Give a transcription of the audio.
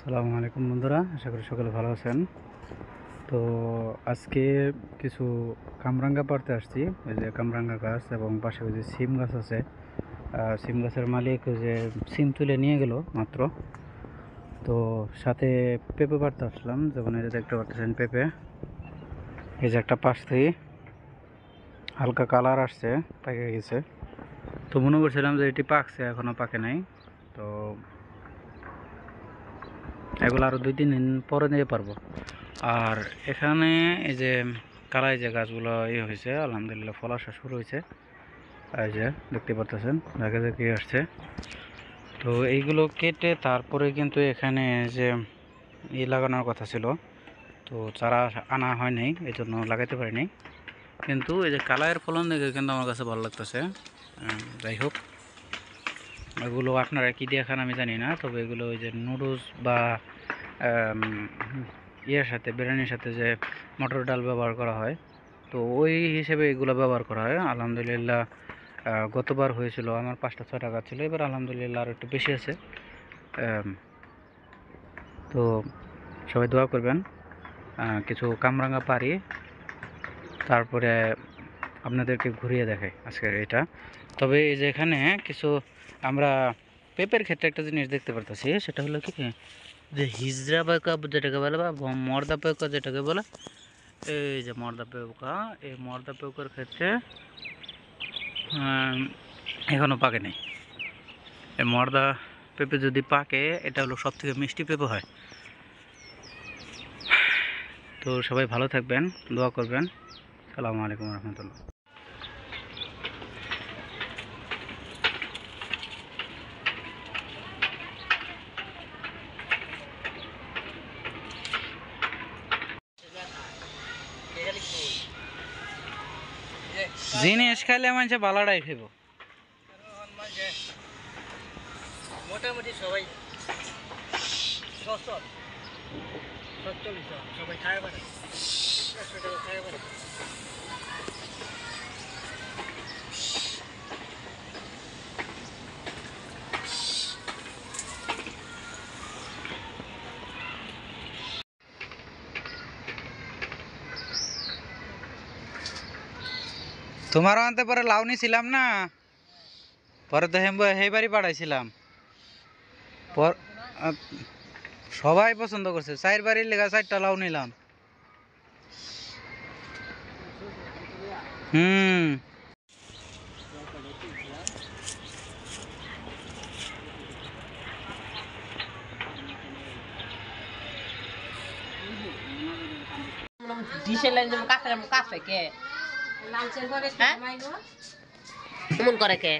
আসসালামু আলাইকুম বন্ধুরা, আশা করি সকলে ভালো আছেন। তো আজকে কিছু কামরাঙ্গা পাড়তে আসছি। ওই যে কামরাঙ্গা গাছ এবং পাশে ওই যে সিম গাছ আছে। সিম গাছের মালিক ওই যে সিম তুলে নিয়ে গেল মাত্র। তো সাথে পেঁপে পাড়তে আসলাম, যেমন এই যে দেখতে পাচ্ছেন পেঁপে। এই যে একটা পাশ থেকে হালকা কালার আসছে, পেকে গেছে। তো মনে করছিলাম যে এটি পাকছে, এখনও পাকে নাই। তো এগুলো আরও 2-3 দিন পরে নিয়ে পারবো। আর এখানে এই যে কালাই যে গাছগুলো হয়েছে, আলহামদুলিল্লাহ ফল আসা শুরু হয়েছে। এই যে দেখতে পাচ্ছেন দেখা দেখি আসছে। তো এইগুলো কেটে তারপরে কিন্তু এখানে যে লাগানোর কথা ছিল, তো চারা আনা হয় নাই, এই জন্য লাগাইতে পারিনি। কিন্তু এই যে কালাইয়ের ফলন দেখে কিন্তু আমার কাছে ভালো লাগতেছে। যাই হোক, এগুলো আপনারা কী দিয়ে খান আমি জানি না, তবে এগুলো ওই যে নুডলস বা ইয়ের সাথে, বিরিয়ানির সাথে যে মটর ডাল ব্যবহার করা হয়, তো ওই হিসেবে এগুলো ব্যবহার করা হয়। আলহামদুলিল্লাহ গতবার হয়েছিল আমার 5টা-6টা গাছ ছিল, এবার আলহামদুলিল্লাহ আরও একটু বেশি আছে। তো সবাই দোয়া করবেন। কিছু কামরাঙা পারি, তারপরে আপনাদেরকে ঘুরিয়ে দেখাই আজকের এটা। তবে এই যে এখানে কিছু আমরা পেঁপের ক্ষেত্রে একটা জিনিস দেখতে পারতেছি, সেটা হলো কি যে হিজড়া পোকা যেটাকে বলে বা মর্দা পোকা যেটাকে বলে, এই যে মর্দা পোকা, এই মর্দা পোকার ক্ষেত্রে এখনও পাকে নেই। এই মর্দা পেঁপে যদি পাকে, এটা হলো সব থেকে মিষ্টি পেঁপে হয়। তো সবাই ভালো থাকবেন, দোয়া করবেন। আসসালামু আলাইকুম রহমতুল্লাহ। জিনিস খাইলে মানুষে বালাটাই খাইব। মোটামুটি সবাই সচ্ছল সবাই খায় পারে, 100 টাকা খায় পারে। তোমারও আনতে পরে লাউনি ছিলাম না, পরে তো হেবারই পাঠাইছিলাম। সবাই পছন্দ করছে, 4 বাড়ির লেগা 4টা লাউ নিলাম। হুম, ডিশের লাইন যেমন কাছে কে লাঞ্চের পরে হ্যাঁ এমন করে কে